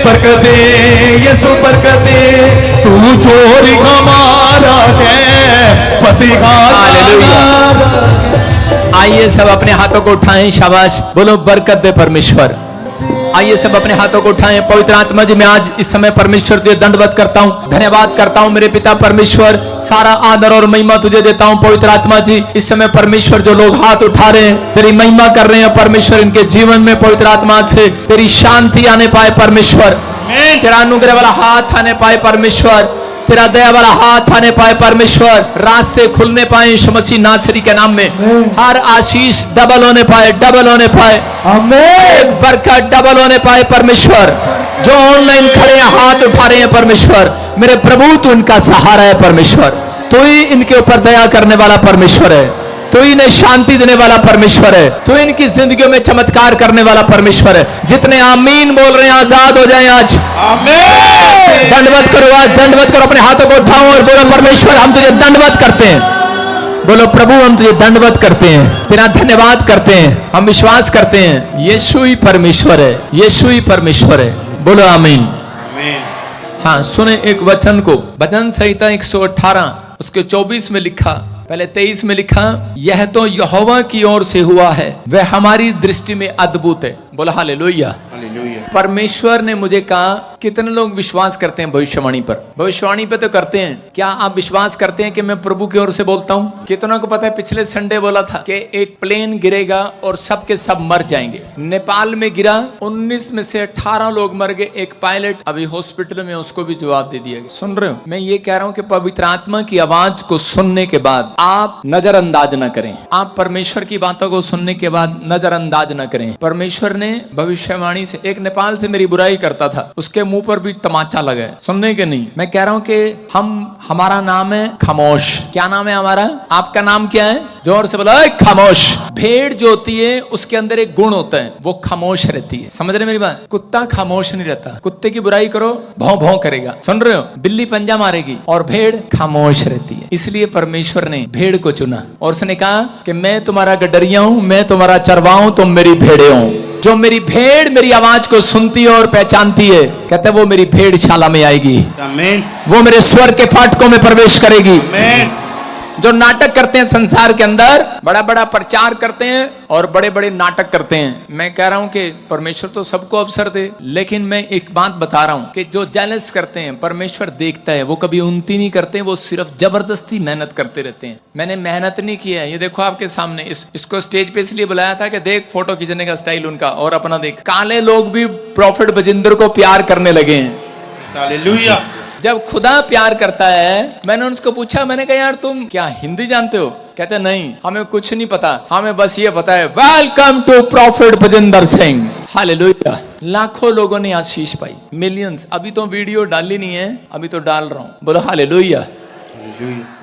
बरकत दे, यीशु बरकत दे, तू चोरी का मारा है, हालेलुया। आइए सब अपने हाथों को उठाएं, शाबाश, बोलो बरकत दे परमेश्वर। आइए सब अपने हाथों को उठाएं। पवित्र आत्मा जी, मैं आज इस समय परमेश्वर तुझे दंडवत करता हूँ, धन्यवाद करता हूँ मेरे पिता परमेश्वर, सारा आदर और महिमा तुझे देता हूँ। पवित्र आत्मा जी, इस समय परमेश्वर जो लोग हाथ उठा रहे हैं तेरी महिमा कर रहे हैं परमेश्वर, इनके जीवन में पवित्र आत्मा से तेरी शांति आने पाए परमेश्वर, तेरा अनुग्रह वाला हाथ आने पाए परमेश्वर, तेरा दया वाला हाथ आने पाए परमेश्वर, रास्ते खुलने पाए यीशु मसीह नासरी के नाम में, हर आशीष डबल होने पाए, डबल होने पाए, आमीन, बरकत डबल होने पाए परमेश्वर। जो ऑनलाइन खड़े हैं हाथ उठा रहे हैं परमेश्वर, मेरे प्रभु तू इनका सहारा है परमेश्वर, तू ही इनके ऊपर दया करने वाला परमेश्वर है, तू ही इन्हें शांति देने वाला परमेश्वर है, तू इनकी जिंदगियों में चमत्कार करने वाला परमेश्वर है। जितने आमीन बोल रहे हैं आजाद हो जाएं आज, आमीन। दंडवत करो आज, दंडवत करो, अपने हाथों को उठाओ और बोलो परमेश्वर हम तुझे दंडवत करते हैं, बोलो प्रभु हम तुझे दंडवत करते हैं, तेरा धन्यवाद करते हैं, हम विश्वास करते हैं यीशु ही परमेश्वर है, यीशु ही परमेश्वर है, बोलो आमीन। हाँ सुने एक वचन को, भजन संहिता 118 उसके 24 में लिखा, पहले 23 में लिखा, यह तो यहोवा की ओर से हुआ है, वह हमारी दृष्टि में अद्भुत है, बोला हालेलुया। परमेश्वर ने मुझे कहा, कितने लोग विश्वास करते हैं भविष्यवाणी पर? भविष्यवाणी पे तो करते हैं, क्या आप विश्वास करते हैं कि मैं प्रभु की ओर से बोलता हूँ? कितनों को पता है पिछले संडे बोला था कि एक प्लेन गिरेगा और सब के सब मर जाएंगे। नेपाल में गिरा, 19 में से 18 लोग मर गए, एक पायलट अभी हॉस्पिटल में, उसको भी जवाब दे दिया गया। सुन रहे हो? मैं ये कह रहा हूँ कि पवित्र आत्मा की आवाज को सुनने के बाद आप नजरअंदाज न करें, आप परमेश्वर की बातों को सुनने के बाद नजरअंदाज न करें। परमेश्वर ने भविष्यवाणी से, एक नेपाल से मेरी बुराई करता था, उसके मुंह पर भी तमाचा लगा है, सुनने के नहीं। मैं कह रहा हूं कि हमारा नाम है खामोश। क्या नाम है हमारा? आपका नाम क्या है? जोर से बोलो खामोश। भेड़ जो होती है उसके अंदर एक गुण होता है, वो खामोश रहती है। समझ रहे मेरी बात? कुत्ता खामोश नहीं रहता, कुत्ते की बुराई करो भौं भौं करेगा, सुन रहे हो? बिल्ली पंजा मारेगी, और भेड़ खामोश रहती है। इसलिए परमेश्वर ने भेड़ को चुना और उसने कहा कि मैं तुम्हारा गडरिया हूं, मैं तुम्हारा चरवा हूं, तुम मेरी भेड़े हो। जो मेरी भेड़ मेरी आवाज को सुनती है और पहचानती है, कहते वो मेरी भेड़शाला में आएगी, आमीन। वो मेरे स्वर के फाटकों में प्रवेश करेगी। जो नाटक करते हैं संसार के अंदर, बड़ा बड़ा प्रचार करते हैं और बड़े बड़े नाटक करते हैं, मैं कह रहा हूं कि परमेश्वर तो सबको अवसर दे, लेकिन मैं एक बात बता रहा हूं कि जो जेलस करते हैं परमेश्वर देखता है, वो कभी उन्नति नहीं करते, वो सिर्फ जबरदस्ती मेहनत करते रहते हैं। मैंने मेहनत नहीं की है, ये देखो आपके सामने, इसको स्टेज पे इसलिए बुलाया था कि देख फोटो खींचने का स्टाइल उनका और अपना देख। काले लोग भी प्रॉफिट बजिंदर को प्यार करने लगे हैं, हालेलुया। जब खुदा प्यार करता है, मैंने उनको पूछा, मैंने कहा यार तुम क्या हिंदी जानते हो? कहते नहीं, हमें कुछ नहीं पता, हमें बस ये पता है welcome to prophet Bajinder Singh, hallelujah. लाखों लोगों ने आशीष पाई, मिलियंस। अभी तो वीडियो डाली नहीं है, अभी तो डाल रहा हूं, बोलो हालेलुया।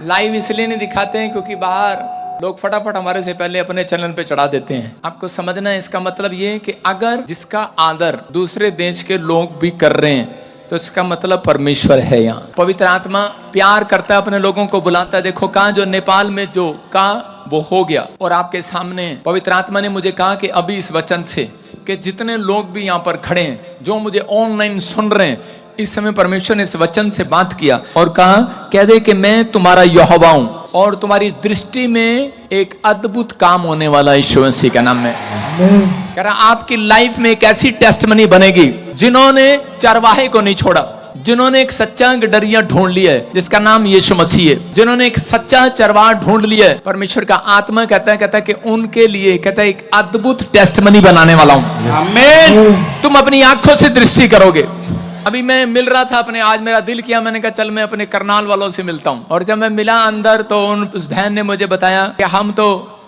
लाइव इसलिए नहीं दिखाते हैं क्योंकि बाहर लोग फटाफट हमारे से पहले अपने चैनल पे चढ़ा देते हैं। आपको समझना है, इसका मतलब ये है कि अगर जिसका आदर दूसरे देश के लोग भी कर रहे हैं तो इसका मतलब परमेश्वर है। यहाँ पवित्र आत्मा प्यार करता है, अपने लोगों को बुलाता है। देखो कहा, जो नेपाल में जो कहा वो हो गया, और आपके सामने पवित्र आत्मा ने मुझे कहा कि अभी इस वचन से कि जितने लोग भी यहाँ पर खड़े हैं, जो मुझे ऑनलाइन सुन रहे हैं, इस समय परमेश्वर ने इस वचन से बात किया और कहा, कह दे कि मैं तुम्हारा यहोवा हूं और तुम्हारी दृष्टि में एक अद्भुत काम होने वाला यीशु मसीह के नाम में। कह रहा आपकी लाइफ में एक ऐसी टेस्टमनी बनेगी, जिन्होंने चरवाहे को नहीं छोड़ा, जिन्होंने एक सच्चा गडरिया ढूंढ लिया है जिसका नाम यीशु मसीह है, जिन्होंने एक सच्चा चरवाहा ढूंढ लिया है, परमेश्वर का आत्मा कहता है कि उनके लिए कहता है एक अद्भुत टेस्टमनी बनाने वाला हूं, आमीन। तुम अपनी आंखों से दृष्टि करोगे। अभी मैं मिल रहा था अपने, आज मेरा दिल किया, मैंने कहा चल मैं अपने करनाल वालों से मिलता हूं, और जब मैं मिला अंदर तो उस बहन ने मुझे बताया कि हम तो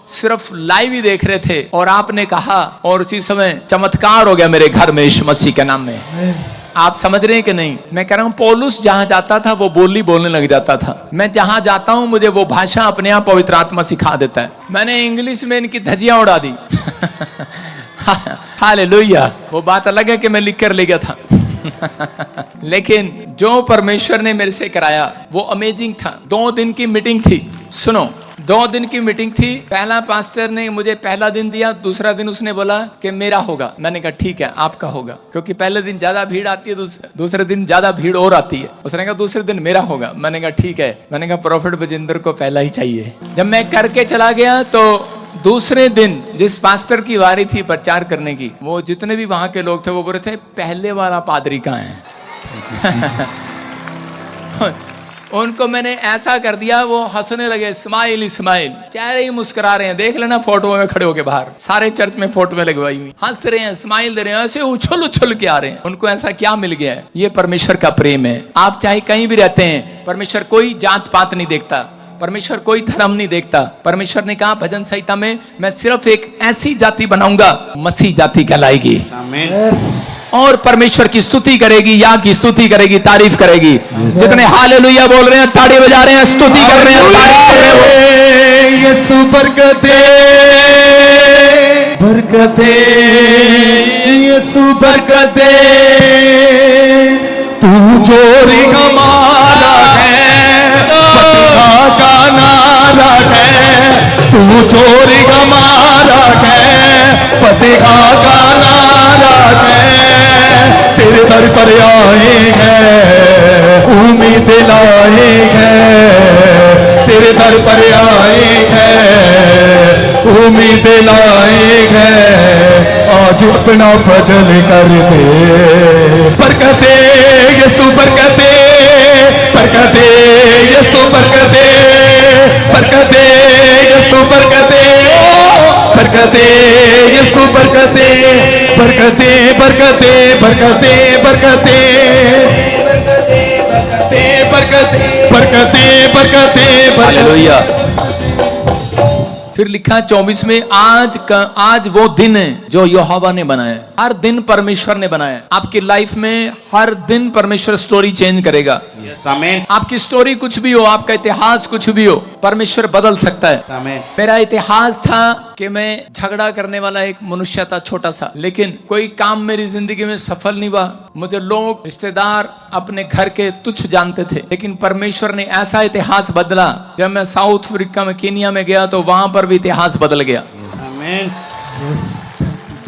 सिर्फ लाइव ही देख रहे थे और आपने कहा, और उसी समय चमत्कार हो गया मेरे घर में यीशु मसीह के नाम में। आप समझ रहे हैं कि नहीं? मैं कह रहा हूं पौलुस जहां जाता था वो बोली बोलने लग जाता था, मैं जहां जाता हूं मुझे वो भाषा अपने आप पवित्र आत्मा सिखा देता है। मैंने इंग्लिश में इनकी धज्जियां उड़ा दी हालेलुया। वो बात अलग है कि मैं लिख कर ले गया था लेकिन जो परमेश्वर ने मेरे से कराया वो अमेजिंग था। 2 दिन की मीटिंग थी, सुनो, 2 दिन की मीटिंग थी। पहला पास्टर ने मुझे पहला दिन दिया, दूसरा दिन उसने बोला कि मेरा होगा। मैंने कहा ठीक है आपका होगा, क्योंकि पहले दिन ज्यादा भीड़ आती है, दूसरे दिन ज्यादा भीड़ और आती है। उसने कहा दूसरे दिन मेरा होगा। मैंने कहा ठीक है। मैंने कहा प्रॉफिट बजिंदर को पहला ही चाहिए। जब मैं करके चला गया तो दूसरे दिन जिस पास्टर की वारी थी प्रचार करने की, वो जितने भी वहां के लोग थे वो बोल रहे थे पहले वाला पादरी कहाँ है। उनको मैंने ऐसा कर दिया, वो हंसने लगे, स्माइल स्माइल, चेहरे ही मुस्कुरा रहे हैं। देख लेना फोटो में खड़े होके बाहर, सारे चर्च में फोटो में लगवाई हुई, हंस रहे हैं, स्माइल दे रहे हैं, ऐसे उछल उछल के आ रहे हैं। उनको ऐसा क्या मिल गया है? ये परमेश्वर का प्रेम है। आप चाहे कहीं भी रहते हैं, परमेश्वर कोई जात पात नहीं देखता, परमेश्वर कोई धर्म नहीं देखता। परमेश्वर ने कहा भजन संहिता में, मैं सिर्फ एक ऐसी जाति बनाऊंगा, मसीह जाति कहलाएगी, और परमेश्वर की स्तुति करेगी, या की स्तुति करेगी, तारीफ करेगी। जितने हालेलुया बोल रहे हैं, ताड़ी बजा रहे हैं, स्तुति कर रहे हैं, तारीफ कर रहे हैं, यीशु बरकते बरकते, यीशु बरकते, तू जोरी का मारा है, फतेहा का नारा है, तू जोरी का मारा है, फतेहा का नारा है। तेरे दर पर आएंगे, उम्मीद लाएंगे, तेरे दर पर आएंगे, उम्मीद लाएंगे, आज अपना भजन कर दे। बरकते यीशु बरकते, बरकते यीशु बरकते, बरकते यीशु बरकते, बरकते यीशु बरकते, बरकते बरकते बरकते बरकते बरकते बरकते बरकते। हालेलुया। फिर लिखा 24 में, आज वो दिन है जो यहोवा ने बनाया। हर दिन परमेश्वर ने बनाया। आपकी लाइफ में हर दिन परमेश्वर स्टोरी चेंज करेगा। आमीन। आपकी स्टोरी कुछ भी हो, आपका इतिहास कुछ भी हो, परमेश्वर बदल सकता है। आमीन। मेरा इतिहास था कि मैं झगड़ा करने वाला एक मनुष्य था, छोटा सा, लेकिन कोई काम मेरी जिंदगी में सफल नहीं हुआ। मुझे लोग, रिश्तेदार, अपने घर के तुच्छ जानते थे, लेकिन परमेश्वर ने ऐसा इतिहास बदला। जब मैं साउथ अफ्रीका में, केनिया में गया तो वहां पर भी इतिहास बदल गया। आमीन।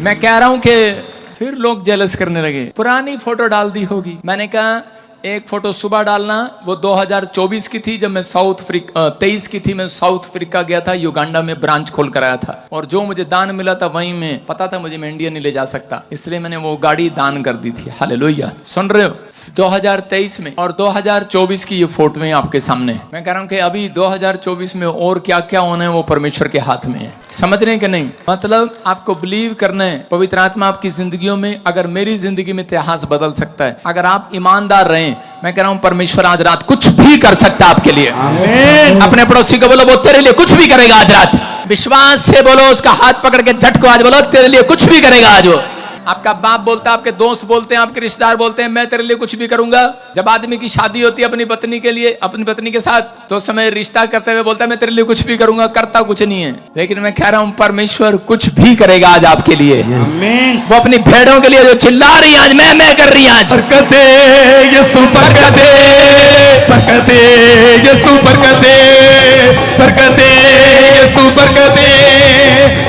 मैं कह रहा हूं कि फिर लोग जेलस करने लगे, पुरानी फोटो डाल दी होगी। मैंने कहा एक फोटो सुबह डालना, वो 2024 की थी, जब मैं 23 की थी, मैं साउथ अफ्रीका गया था, युगांडा में ब्रांच खोल कर आया था, और जो मुझे दान मिला था वहीं में पता था मुझे मैं इंडिया नहीं ले जा सकता, इसलिए मैंने वो गाड़ी दान कर दी थी। हालेलुया। सुन रहे हो? 2023 में और 2024 की ये फोटो है आपके सामने। मैं कह रहा हूँ कि अभी 2024 में और क्या क्या होना है वो परमेश्वर के हाथ में है। समझ रहे हैं कि नहीं? मतलब आपको बिलीव करना है, पवित्र आत्मा आपकी जिंदगियों में, अगर मेरी जिंदगी में इतिहास बदल सकता है, अगर आप ईमानदार रहें, मैं कह रहा हूं परमेश्वर आज रात कुछ भी कर सकता है आपके लिए। अपने पड़ोसी को बोलो, वो तेरे लिए कुछ भी करेगा आज रात। विश्वास से बोलो, उसका हाथ पकड़ के झटको आज, बोलो तेरे लिए कुछ भी करेगा आज वो। आपका बाप बोलता है, आपके दोस्त बोलते हैं, आपके रिश्तेदार बोलते हैं, मैं तेरे लिए कुछ भी करूंगा। जब आदमी की शादी होती है अपनी पत्नी के लिए, अपनी पत्नी के साथ, तो उस समय रिश्ता करते हुए बोलता है मैं तेरे लिए कुछ भी करूंगा, करता कुछ नहीं है। लेकिन मैं कह रहा हूं परमेश्वर कुछ भी करेगा आज आपके लिए। वो अपनी भेड़ों के लिए जो चिल्ला रही है आज, मैं कर रही है आज। बरकते यीशु बरकते, बरकते यीशु बरकते, बरकते यीशु बरकते,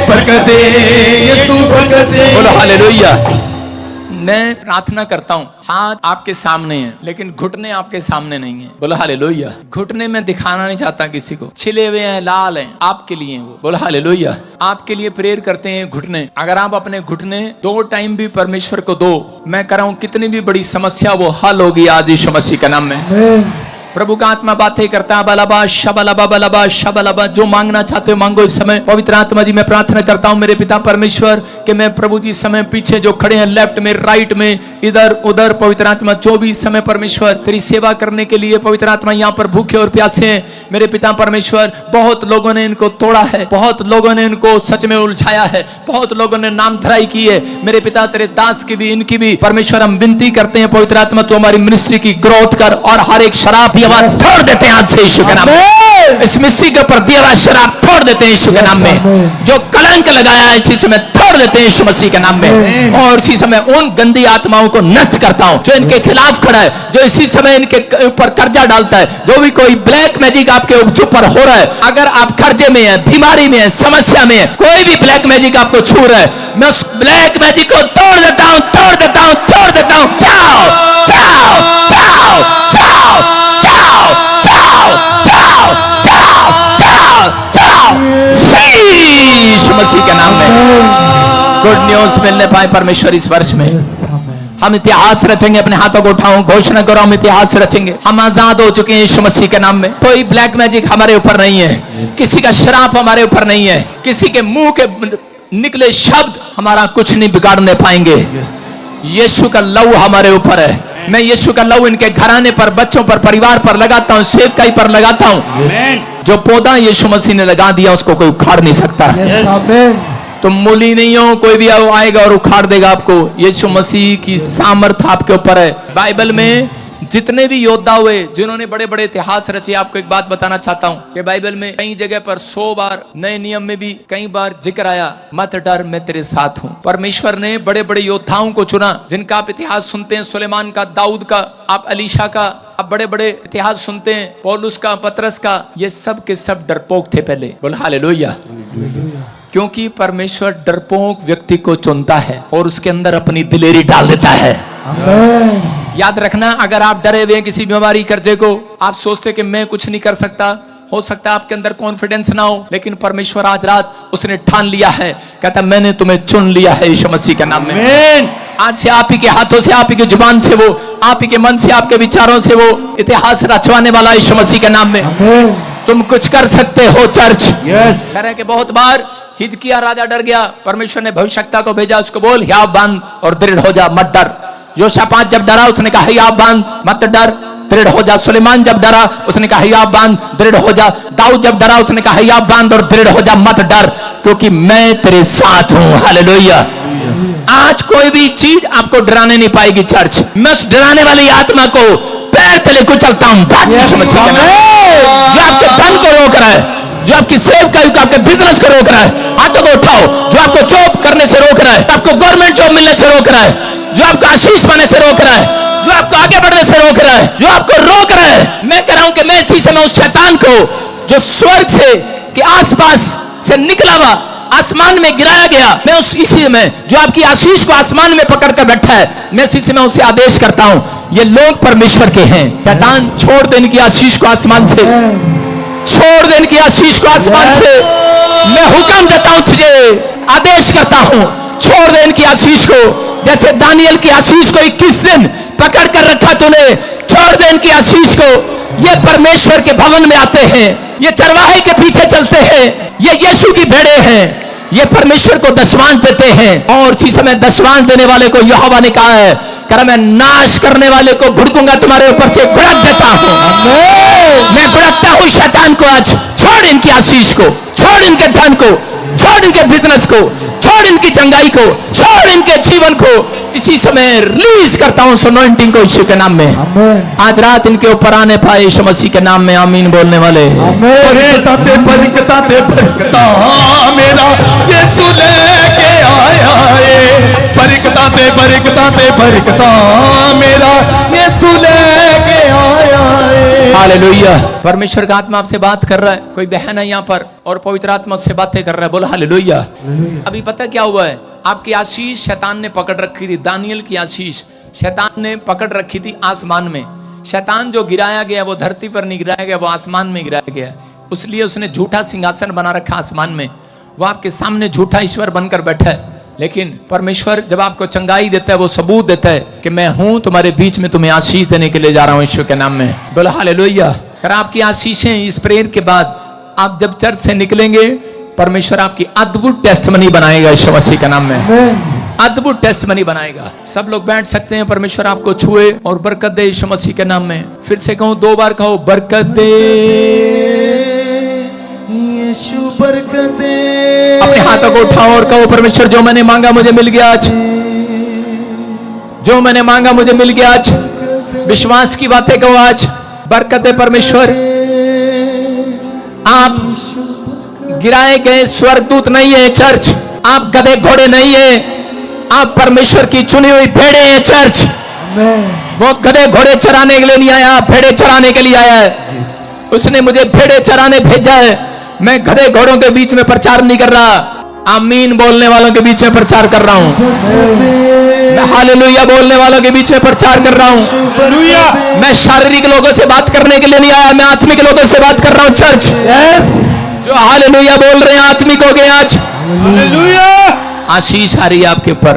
बरकते यीशु बरकते। बोलो हालेलुया। मैं प्रार्थना करता हूँ, हाथ आपके सामने है लेकिन घुटने आपके सामने नहीं है। बोलो हालेलुया। घुटने में दिखाना नहीं चाहता किसी को, छिले हुए हैं, लाल हैं, आपके लिए वो। बोलो हालेलुया। आपके लिए प्रेयर करते हैं घुटने। अगर आप अपने घुटने 2 टाइम भी परमेश्वर को दो, मैं कह रहा हूँ कितनी भी बड़ी समस्या वो हल होगी आज यीशु मसीह के नाम में। प्रभु का आत्मा बातें करता है, बलबा शबलबा बलबा शबलबा। जो मांगना चाहते हो मांगो इस समय। पवित्र आत्मा जी, मैं प्रार्थना करता हूँ मेरे पिता परमेश्वर कि मैं प्रभु जी समय पीछे जो खड़े हैं, लेफ्ट में, राइट में, इधर उधर, पवित्र आत्मा जो भी समय परमेश्वर तेरी सेवा करने के लिए पवित्र आत्मा यहाँ पर भूखे और प्यासे हैं मेरे पिता परमेश्वर। बहुत लोगों ने इनको तोड़ा है, बहुत लोगों ने इनको सच में उलझाया है, बहुत लोगों ने नाम धराई की है मेरे पिता। तेरे दास की भी, इनकी भी परमेश्वर हम विनती करते हैं पवित्र आत्मा, तो हमारी मिनिस्ट्री की ग्रोथ कर, और हर एक शराब तोड़ देते हैं आज से यीशु के नाम में। इस मिस्ट्री के ऊपर दिया हुआ शराब तोड़ देते हैं यीशु के नाम में। जो कलंक लगाया है इसी समय तोड़ तोड़ देते हैं यीशु मसीह के नाम में। और इसी समय उन गंदी आत्माओं को नष्ट करता हूं जो इनके खिलाफ खड़ा है, जो इसी समय इनके ऊपर कर्जा डालता है। जो भी कोई ब्लैक मैजिक आपके ऊपर हो रहा है, अगर आप कर्जे में है, बीमारी में है, समस्या में है, कोई भी ब्लैक मैजिक आपको छू रहा है, मैं उस ब्लैक मैजिक को तोड़ देता हूं, तोड़ देता हूं, तोड़ देता हूं। जाओ जाओ जाओ जाओ जाओ जाओ जाओ जाओ जाओ जाओ यीशु मसीह के नाम में। गुड न्यूज मिलने पाए परमेश्वर इस वर्ष में। हम इतिहास रचेंगे। अपने हाथों को उठाओ, घोषणा करो, हम इतिहास रचेंगे। हम आजाद हो चुके हैं यीशु मसीह के नाम में। कोई ब्लैक मैजिक हमारे ऊपर नहीं है, किसी का श्राप हमारे ऊपर नहीं है, किसी के मुंह के निकले शब्द हमारा कुछ नहीं बिगाड़ने पाएंगे। यीशु का लहू हमारे ऊपर है। मैं यीशु का लहू इनके घराने पर, बच्चों पर, परिवार पर लगाता हूँ, सेवकाई पर लगाता हूँ। जो पौधा यीशु मसीह ने लगा दिया उसको कोई उखाड़ नहीं सकता। तुम मूली नहीं हो, कोई भी आएगा और उखाड़ देगा आपको। यीशु मसीह की सामर्थ आपके ऊपर है। बाइबल में जितने भी योद्धा हुए जिन्होंने बड़े बड़े इतिहास रचे, आपको एक बात बताना चाहता हूँ कि बाइबल में कई जगह पर 100 बार, नए नियम में भी कई बार जिक्र आया, मत डर मैं तेरे साथ हूँ। परमेश्वर ने बड़े बड़े योद्धाओं को चुना जिनका आप इतिहास सुनते हैं, सुलेमान का, दाऊद का, आप अलीशा का, आप बड़े बड़े इतिहास सुनते हैं, पौलुस का, पतरस का। ये सब के सब डरपोक थे पहले। बोल हालेलुया। क्योंकि परमेश्वर डरपोक व्यक्ति को चुनता है और उसके अंदर अपनी दिलेरी डाल देता है। याद रखना, अगर आप डरे हुए किसी बीमारी, कर्जे को, आप सोचते कि मैं कुछ नहीं कर सकता, हो सकता है आपके अंदर कॉन्फिडेंस ना हो, लेकिन परमेश्वर आज रात उसने ठान लिया है, कहता मैंने तुम्हें चुन लिया है यीशु मसीह के नाम में। आज से आप ही के हाथों से, आप ही की जुबान से, वो आप ही के मन से, आपके विचारों से वो इतिहास रचवाने वाला यीशु मसीह के नाम में तुम कुछ कर सकते हो। चर्च कह रहे कि बहुत बार हिजकिया राजा डर गया, परमेश्वर ने भविष्यवक्ता को भेजा, उसको बोल हियाव बांध और दृढ़ हो जा, मत डर। योशापात जब डरा उसने कहा हियाव बांध, मत डर, दृढ़ हो जा। सुलेमान जब डरा उसने कहा हियाव बांध, दृढ़ हो जा। दाऊद जब डरा उसने कहा हियाव बांध और दृढ़ हो जा, मत डर, क्योंकि मैं तेरे साथ हूं। हालेलुया। आज कोई भी चीज आपको डराने नहीं पाएगी। चर्च, मैं उस डराने वाली आत्मा को पैर तले कुचलता हूं। जो आपके धन को रोक रहा है, जो आपकी सेवकाई को, आपके बिजनेस को रोक रहा है, हाथों को उठाओ। जो आपको जॉब करने से रोक रहा है, आपको गवर्नमेंट जॉब मिलने से रोक रहा है, जो आपको आशीष पाने से रोक रहा है, जो आपको आगे बढ़ने से रोक रहा है, जो आपको रोक रहा है, मैं कह रहा हूं कि मैं इसी समय उस शैतान को जो स्वर्ग से के आसपास से निकला हुआ आसमान में गिराया गया, मैं उस इसी में जो आपकी आशीष को आसमान में पकड़ कर बैठा है, मैं इसी समय उसे आदेश करता हूं, ये लोग परमेश्वर के हैं। शैतान छोड़ दे इनकी आशीष को आसमान से, छोड़ दे इनकी आशीष को आसमान से। मैं हुक्म देता हूं तुझे, आदेश करता हूं, छोड़ दे इनकी आशीष को। जैसे दानियल की आशीष को 21 दिन पकड़ कर रखा तूने, छोड़ दे इनकी आशीष को। ये परमेश्वर के भवन में आते हैं, ये चरवाहे के पीछे चलते हैं, ये यीशु की भेड़े हैं, ये परमेश्वर को दशवांश देते हैं। और इसी समय दशवांश देने वाले को यहोवा ने कहा है, कर मैं नाश करने वाले को घुड़कूंगा, तुम्हारे ऊपर से घुड़क देता हूं। मैं घुड़कता हूं शैतान को। आज छोड़ इनकी आशीष को, छोड़ इनके धन को, छोड़ इनके बिजनेस को, छोड़ इनकी चंगाई को, छोड़ इनके जीवन को। इसी समय रिलीज करता हूं अनॉइंटिंग को यीशु के नाम में। आज रात इनके ऊपर आने पाए यीशु मसीह के नाम में। आमीन बोलने वाले। परिकता ते परिकता मेरा यीशु लेके आया है। परिकता ते परिकता मेरा यीशु लेके आया है। हालेलुया। परमेश्वर का आत्मा आपसे बात कर रहा है। कोई बहन है यहाँ पर और पवित्र आत्मा से बातें कर रहा है। बोलो हालेलुया। अभी पता क्या हुआ है, आपकी आशीष शैतान ने पकड़ रखी थी। दानियल की आशीष शैतान ने पकड़ रखी थी आसमान में। शैतान जो गिराया गया वो धरती पर नहीं गिराया गया, वो आसमान में गिराया गया। इसलिए उसने झूठा सिंहासन बना रखा आसमान में। वो आपके सामने झूठा ईश्वर बनकर बैठा है। लेकिन परमेश्वर जब आपको चंगाई देता है, वो सबूत देता है कि मैं हूं तुम्हारे बीच में, तुम्हें आशीष देने के लिए जा रहा हूं यीशु के नाम में। बोलो हालेलुया। अगर आपकी आशीषें इस प्रेयर के बाद आप जब चर्च से निकलेंगे, परमेश्वर आपकी अद्भुत टेस्टमनी बनाएगा यीशु मसीह के नाम में। अद्भुत टेस्टमनी बनाएगा। सब लोग बैठ सकते हैं। परमेश्वर आपको छुए और बरकत दे यीशु मसीह के नाम में। फिर से कहूं, 2 बार कहो, बरकत दे यीशु, बरकत दे। अपने हाथों को उठाओ और कहो, परमेश्वर जो मैंने मांगा मुझे मिल गया आज, जो मैंने मांगा मुझे मिल गया आज। विश्वास की बातें कहो आज। बरकत है परमेश्वर। आप गिराए गए स्वर्गदूत नहीं है चर्च, आप गधे घोड़े नहीं है, आप परमेश्वर की चुनी हुई भेड़े हैं। चर्च वो गधे घोड़े चराने के लिए नहीं आया, भेड़े चराने के लिए आया है। उसने मुझे भेड़े चराने भेजा है। मैं गधे घोड़ों के बीच में प्रचार नहीं कर रहा, आमीन बोलने वालों के बीच में प्रचार कर रहा हूं। मैं हालेलुया बोलने वालों के बीच में प्रचार कर रहा हूं। मैं शारीरिक लोगों से बात करने के लिए नहीं आया, मैं आत्मिक लोगों से बात कर रहा हूं। चर्च जो हालेलुया बोल रहे हैं आत्मिक हो गए आज। आशीष आ रही है आपके ऊपर।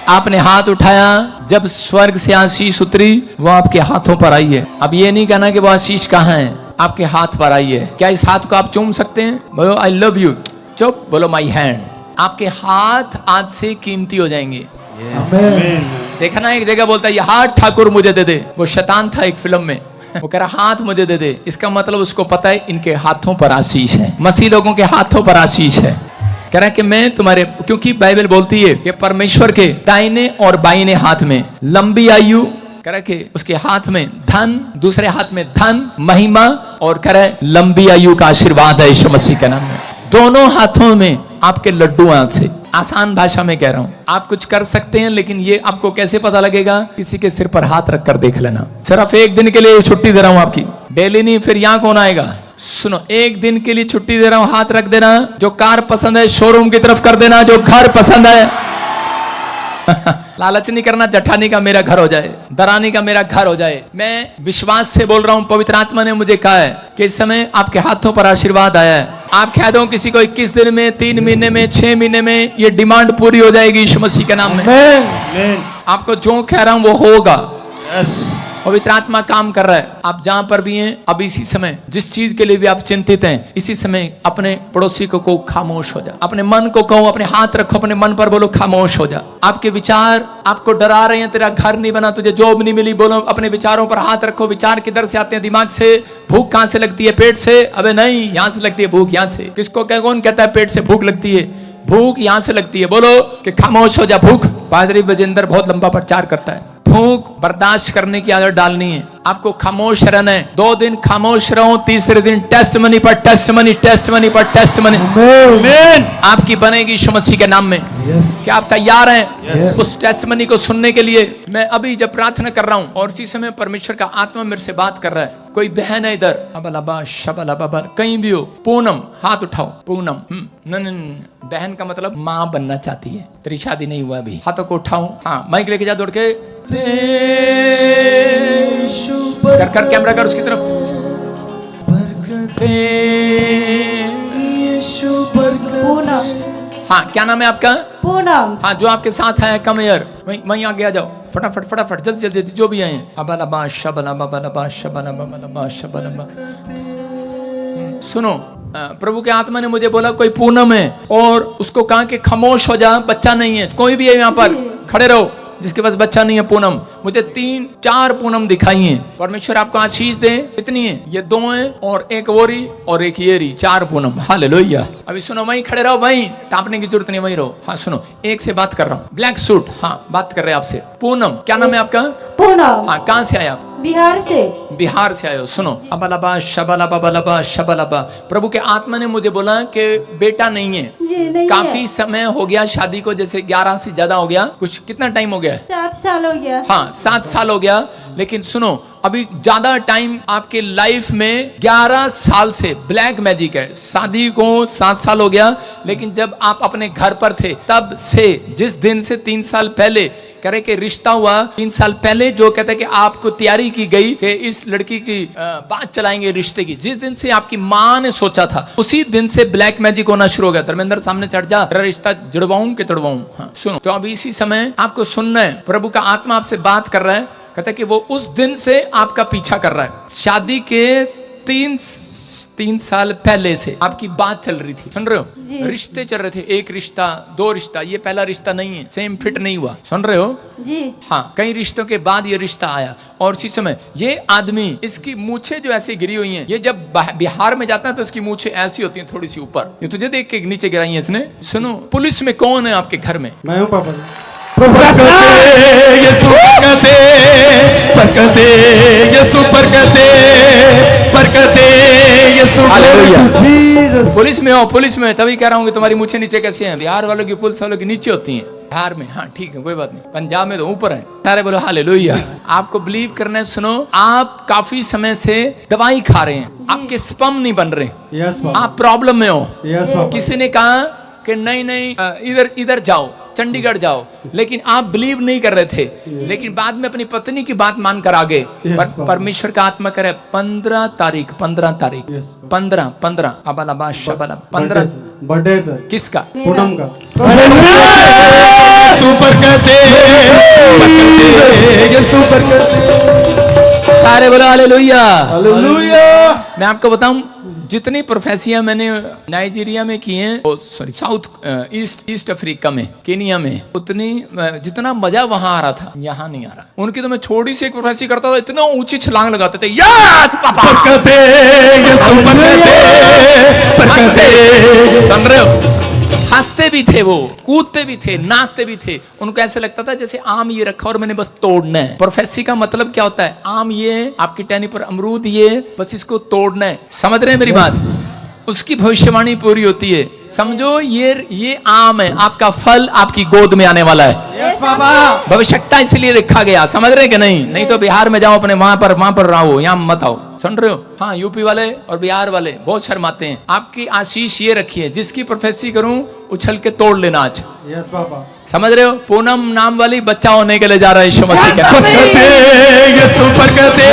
आपने हाथ उठाया, जब स्वर्ग से आशीष उतरी वो आपके हाथों पर आई है। अब ये नहीं कहना कि वो आशीष कहाँ है, आपके हाथ पर आई है। क्या इस हाथ को आप चूम सकते हैं? बोलो आई लव यू। चुप बोलो माई हैंड। आपके हाथ आज से कीमती हो जाएंगे। देखा ना, एक जगह बोलता है ये हाथ ठाकुर मुझे दे दे। वो शैतान था एक फिल्म में, वो कह रहा हाथ मुझे दे दे। इसका मतलब उसको पता है इनके हाथों पर आशीष है। मसीह लोगों के हाथों पर आशीष है। कह रहा है कि मैं तुम्हारे, क्योंकि बाइबल बोलती है कि परमेश्वर के दाहिने और बाइने हाथ में लंबी आयु, कह रहा है कि उसके हाथ में धन, दूसरे हाथ में धन, महिमा, और कह रहा है लंबी आयु का आशीर्वाद है यीशु मसीह के नाम में। दोनों हाथों में आपके लड्डू हाथ से। आसान भाषा में कह रहा हूं, आप कुछ कर सकते हैं, लेकिन ये आपको कैसे पता लगेगा? किसी के सिर पर हाथ रखकर देख लेना। सिर्फ एक दिन के लिए छुट्टी दे रहा हूं आपकी, डेली नहीं, फिर यहां कौन आएगा? सुनो, एक दिन के लिए छुट्टी दे रहा हूं, हाथ रख देना। जो कार पसंद है शोरूम की तरफ कर देना, जो घर पसंद है लालच नहीं करना, जठानी का मेरा घर हो जाए, दरानी का मेरा घर हो जाए। मैं विश्वास से बोल रहा हूं, पवित्र आत्मा ने मुझे कहा है कि इस समय आपके हाथों पर आशीर्वाद आया है। आप कह दो किसी को 21 दिन में, 3 महीने में, 6 महीने में ये डिमांड पूरी हो जाएगी यीशु मसीह के नाम में। आपको जो कह रहा हूं वो होगा। पवित्र आत्मा काम कर रहा है। आप जहां पर भी हैं, अब इसी समय जिस चीज के लिए भी आप चिंतित हैं, इसी समय अपने पड़ोसी को कहो खामोश हो जा। अपने मन को कहो, अपने हाथ रखो अपने मन पर, बोलो खामोश हो जा। आपके विचार आपको डरा रहे हैं, तेरा घर नहीं बना, तुझे जॉब नहीं मिली, बोलो अपने विचारों पर हाथ रखो। विचार किधर से आते हैं? दिमाग से। भूख कहां से लगती है? पेट से। अबे नहीं, यहां से लगती है भूख, यहां से। किसको कौन कहता है पेट से भूख लगती है? भूख यहां से लगती है। बोलो कि खामोश हो जा। भूख। पादरी बजेंद्र बहुत लंबा प्रचार करता है। भूख बर्दाश्त करने की आदत डालनी है। आपको खामोश रहना है। 2 दिन खामोश रहो, तीसरे दिन टेस्ट मनी पर टेस्ट मनी, टेस्ट मनी पर टेस्ट मनी आपकी बनेगी यीशु मसीह के नाम में। क्या आप तैयार हैं उस टेस्ट मनी को सुनने के लिए? मैं अभी जब प्रार्थना कर रहा हूं और इसी समय परमेश्वर का आत्मा मेरे से बात कर रहा है। कोई बहन है इधर, अबलाबा शबलाबा, कहीं भी हो, पूनम हाथ उठाओ। पूनम बहन का मतलब माँ बनना चाहती है, तेरी शादी नहीं हुआ अभी, हाथों को उठाओ। हाँ, माइक लेके जा दौड़ के, कर कैमरा कर उसकी तरफ। हाँ, क्या नाम है आपका? पूनम। हाँ, जो आपके साथ है कम एयर, वहीं आगे आ जाओ फटाफट फटाफट, जल्दी जल्दी जो भी आए। अबलाबा शबलाबा बलाबा शबलाबा बलाबा शबलाबा। सुनो, प्रभु के आत्मा ने मुझे बोला कोई पूनम है और उसको कहा कि खामोश हो जा, बच्चा नहीं है। कोई भी है यहाँ पर, खड़े रहो जिसके पास बच्चा नहीं है। पूनम, मुझे 3-4 पूनम दिखाई हैं। परमेश्वर आपको आशीष दे। इतनी है, ये 2 हैं और एक वोरी और एक ये रही, 4 पूनम। हालेलुया। अभी सुनो, वहीं खड़े रहो, वहीं टापने की जरूरत नहीं, वहीं रहो। हाँ सुनो, एक से बात कर रहा हूँ, ब्लैक सूट। हाँ, बात कर रहे हैं आपसे। पूनम, क्या नाम है आपका? पूनम। हाँ, कहाँ से आए आप? बिहार से। बिहार से आए हो। सुनो, अबलाबा शबलाबा बलाबा शबलाबा। प्रभु के आत्मा ने मुझे बोला कि बेटा नहीं है जी, नहीं काफी है। समय हो गया शादी को, जैसे 11 से ज्यादा हो गया। कुछ कितना टाइम हो गया? 7 साल हो गया। हाँ, 7 साल हो गया। लेकिन सुनो, अभी ज्यादा टाइम आपके लाइफ में 11 साल से ब्लैक मैजिक है। शादी को 7 साल हो गया, लेकिन जब आप अपने घर पर थे तब से, जिस दिन से 3 साल पहले करे कि रिश्ता हुआ, 3 साल पहले जो कहते हैं कि आपको तैयारी की गई कि इस लड़की की बात चलाएंगे रिश्ते की, जिस दिन से आपकी माँ ने सोचा था उसी दिन से ब्लैक मैजिक होना शुरू हो गया। धर्मेंद्र सामने चढ़ जा, रिश्ता जुड़वाऊं कि तोड़वाऊं? हाँ, सुनो, तो अभी इसी समय आपको सुनना है। प्रभु का आत्मा आपसे बात कर रहा है, कहता है कि वो उस दिन से आपका पीछा कर रहा है। शादी के 3 साल पहले से आपकी बात चल रही थी, सुन रहे हो? रिश्ते चल रहे थे, 1 रिश्ता, 2 रिश्ता, ये पहला रिश्ता नहीं है, सेम फिट नहीं हुआ, सुन रहे हो जी? हाँ, कई रिश्तों के बाद ये रिश्ता आया। और इसी समय ये आदमी, इसकी मूछें जो ऐसे गिरी हुई हैं, ये जब बिहार में जाता है तो इसकी मूछें ऐसी होती हैं थोड़ी सी ऊपर, ये तुझे देख के नीचे गिराई है इसने। सुनो, पुलिस में कौन है आपके घर में? मैं हूँ पापा। यीशु बरकते, बरकते, यीशु बरकते, बरकते, यीशु हालेलुया। Jesus. पुलिस में हो, पुलिस में, तभी कह रहा हूँ कि तुम्हारी मूछें नीचे कैसे हैं। बिहार वालों की पुलिस वालों की नीचे होती हैं, बिहार में हाँ ठीक है कोई बात नहीं, पंजाब में तो ऊपर है। सारे बोलो हालेलुया। आपको बिलीव करना है, सुनो, आप काफी समय से दवाई खा रहे हैं, आपके स्पर्म नहीं बन रहे, Yes, Papa. आप प्रॉब्लम में हो। Yes, Papa. किसी ने कहा कि नहीं नहीं इधर इधर जाओ, चंडीगढ़ जाओ, लेकिन आप बिलीव नहीं कर रहे थे, लेकिन बाद में अपनी पत्नी की बात मानकर आ गए। Yes, Papa. परमेश्वर का आत्मा करे 15 तारीख 15 तारीख Yes, Papa. 15 अबाला शबाला 15 बर्थडे सर, किसका? पूनम का। यीशु बरकत दे, यीशु बरकत दे। सारे बोलो हालेलुया। हालेलुया। मैं आपको बताऊं, जितनी प्रोफेसियां मैंने नाइजीरिया में की हैं, सॉरी साउथ ईस्ट अफ्रीका में, केनिया में, उतनी जितना मजा वहां आ रहा था यहाँ नहीं आ रहा। उनकी तो मैं छोटी सी एक प्रोफेसी करता था, इतना ऊंची छलांग लगाते थे, यस पापा बरकत दे, यीशु बरकत दे, बरकत दे। सुन रहे हो? हंसते भी थे वो, कूदते भी थे, नाचते भी थे। उनको ऐसे लगता था जैसे आम ये रखा और मैंने बस तोड़ना है। प्रोफेसी का मतलब क्या होता है? आम ये, आपकी टहनी पर अमरूद ये, बस इसको तोड़ना है। समझ रहे हैं मेरी बात? उसकी भविष्यवाणी पूरी होती है। समझो ये आम है, आपका फल आपकी गोद में आने वाला है। Yes, पापा। भविष्यता इसलिए लिखा गया, समझ रहे कि नहीं? नहीं तो बिहार में जाओ अपने वहां पर रहो, यहाँ मत आओ। सुन रहे हो? हाँ, यूपी वाले और बिहार वाले बहुत शर्माते हैं। आपकी आशीष ये रखिए, जिसकी प्रोफेसी करूं उछल के तोड़ लेना आज। Yes, पापा। समझ रहे हो? पूनम नाम वाली बच्चा होने के लिए जा रहा है यीशु मसीह के नाम। बरकत दे, यीशु बरकत दे।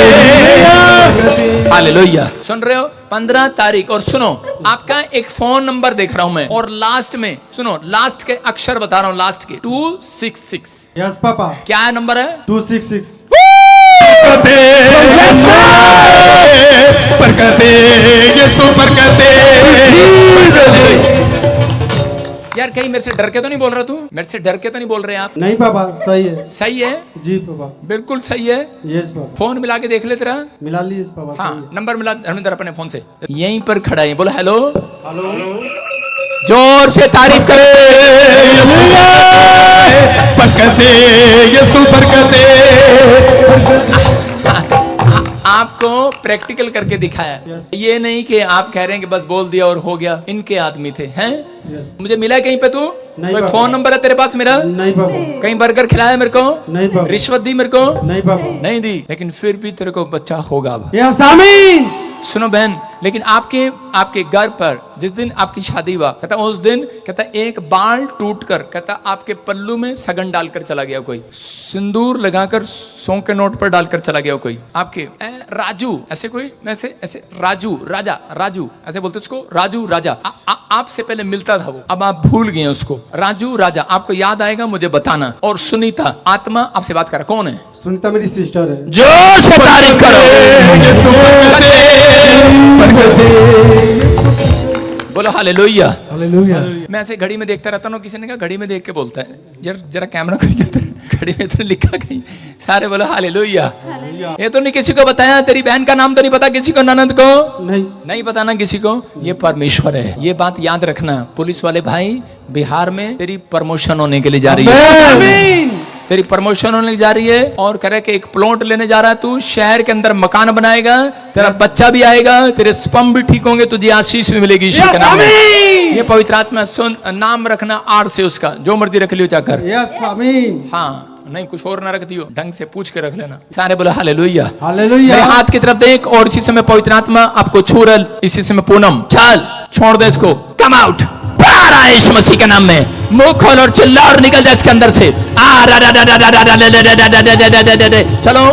हालेलुया। सुन रहे हो? 15 तारीख। और सुनो, आपका एक फोन नंबर देख रहा हूं मैं, और लास्ट में सुनो, लास्ट के अक्षर बता रहा हूं, लास्ट के 266। Yes, पापा। क्या नंबर है? 266। बरकत दे, बरकत दे, यीशु बरकत दे। यार कहीं मेरे से डर के तो नहीं बोल रहा तू? मेरे से डर के तो नहीं बोल रहे आप? नहीं पापा, सही है। सही है, जी पापा। बिल्कुल सही है। Yes, पापा। फोन मिला के देख ले तेरा। मिला ली इस पापा, हाँ, सही है। नंबर मिला धर्मेंद्र अपने फोन से, यहीं पर खड़ा है। बोलो हेलो, हेलो। जोर से तारीफ करे। बरकत दे, यीशु बरकत दे। आपको प्रैक्टिकल करके दिखाया। Yes. ये नहीं कि आप कह रहे हैं कि बस बोल दिया और हो गया। इनके आदमी थे हैं। Yes. मुझे मिला कहीं पे तू? नहीं कोई बाबा। फोन नंबर है तेरे पास मेरा? नहीं पापा। कहीं बर्गर खिलाया मेरे को? नहीं पापा। रिश्वत दी मेरे को? नहीं पापा। नहीं दी, लेकिन फिर भी तेरे को बच्चा होगा अब। Yes, आमीन। सुनो बहन, लेकिन आपके घर पर जिस दिन आपकी शादी हुआ, कहता उस दिन कहता एक बाल टूटकर, कहता आपके पल्लू में सगन डालकर चला गया कोई, सिंदूर लगाकर सौ के नोट पर डालकर चला गया कोई, आपके राजू ऐसे कोई, ऐसे राजू राजा, राजू ऐसे बोलते उसको, राजू राजा। आपसे पहले मिलता था वो, अब आप भूल गए उसको। राजू राजा, आपको याद आएगा मुझे बताना। और सुनीता आत्मा आपसे बात कर रहा, कौन है? सुनीता मेरी सिस्टर है। जोर से तारीफ करो। यीशु बरकत दे, बरकत दे। बोलो हालेलुया। हालेलुया। मैं ऐसे घड़ी में देखता रहता हूँ, किसी ने कहा घड़ी में देख के बोलता है, यार जरा कैमरा करके घड़ी में तो लिखा कहीं। सारे बोलो हालेलुया। ये तो नहीं किसी को बताया, तेरी बहन का नाम तो नहीं पता किसी को, ननद को नहीं पता ना किसी को। ये परमेश्वर है, ये बात याद रखना। पुलिस वाले भाई, बिहार में तेरी प्रमोशन होने के लिए जा रही है। आमीन। तेरी प्रमोशन होने जा रही है, और करे कि एक प्लॉट लेने जा रहा है तू, शहर के अंदर मकान बनाएगा, तेरा बच्चा भी आएगा, तेरे स्पर्म भी ठीक होंगे, तुझे आशीष भी मिलेगी यीशु के नाम में। ये पवित्र आत्मा सुन, नाम रखना आर से उसका, जो मर्जी रख लियो चाकर। यस, आमीन। हाँ, नहीं कुछ और ना रख दियो, ढंग से पूछ के रख लेना। सारे बोलो हालेलुया। हालेलुया। मेरे हाथ की तरफ देख, और इसी समय पवित्र आत्मा आपको छू रहा, इसी समय पूनम चल छोड़ दे इसको, कम आउट, बाहर आ यीशु मसीह के नाम में। मुंह खोल और चिल्ला और निकल जा इसके अंदर से। चलो,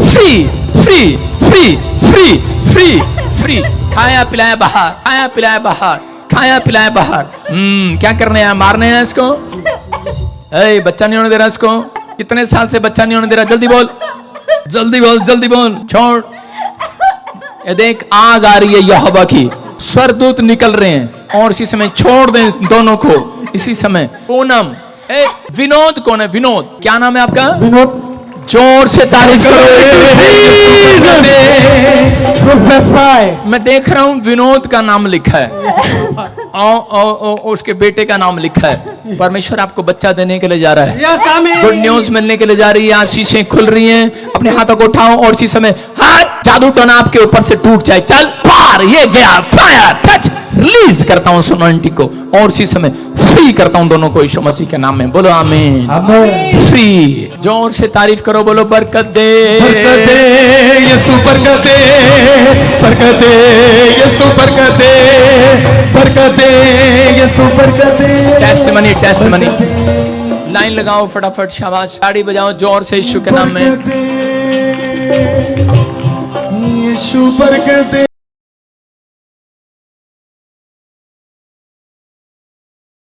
free free free free free free. खाया पिलाया बाहर, खाया पिलाया बाहर, खाया पिलाया बाहर। क्या करने हैं? मारने हैं इसको? ए, बच्चा नहीं होने दे रहा इसको। कितने साल से बच्चा नहीं होने दे रहा? जल्दी बोल, जल्दी बोल, जल्दी बोल, छोड़। ये देख, आग आ रही है यहोवा की, स्वर्गदूत निकल रहे हैं, और इसी समय छोड़ दें दोनों को। इसी समय पूनम, विनोद कौन है? विनोद, क्या नाम है आपका? विनोद। जोर से तारीफ करो। प्रोफेसर। मैं देख रहा हूँ विनोद का नाम लिखा है, उसके बेटे का नाम लिखा है। परमेश्वर आपको बच्चा देने के लिए जा रहा है। यस, आमीन। गुड न्यूज मिलने के लिए जा रही है, आशीषें खुल रही हैं। अपने हाथों को उठाओ और इसी समय हाथ जादू टोना आपके ऊपर से टूट जाए। चल पार, ये गया, फायर, टच, रिलीज करता हूं सोनांटी को और उसी समय फ्री करता हूं दोनों को यीशु मसीह के नाम में। बोलो आमीन। आमीन। फ्री, जोर से तारीफ करो, बोलो बरकत दे, बरकत दे यीशु, बरकत दे, बरकत दे यीशु, बरकत दे, बरकत दे यीशु, बरकत दे। टेस्टमनी, टेस्टमनी, लाइन लगाओ फटाफट, शाबाश, ताड़ी बजाओ जोर से यीशु के नाम में। बरकत दे, यीशु बरकत दे।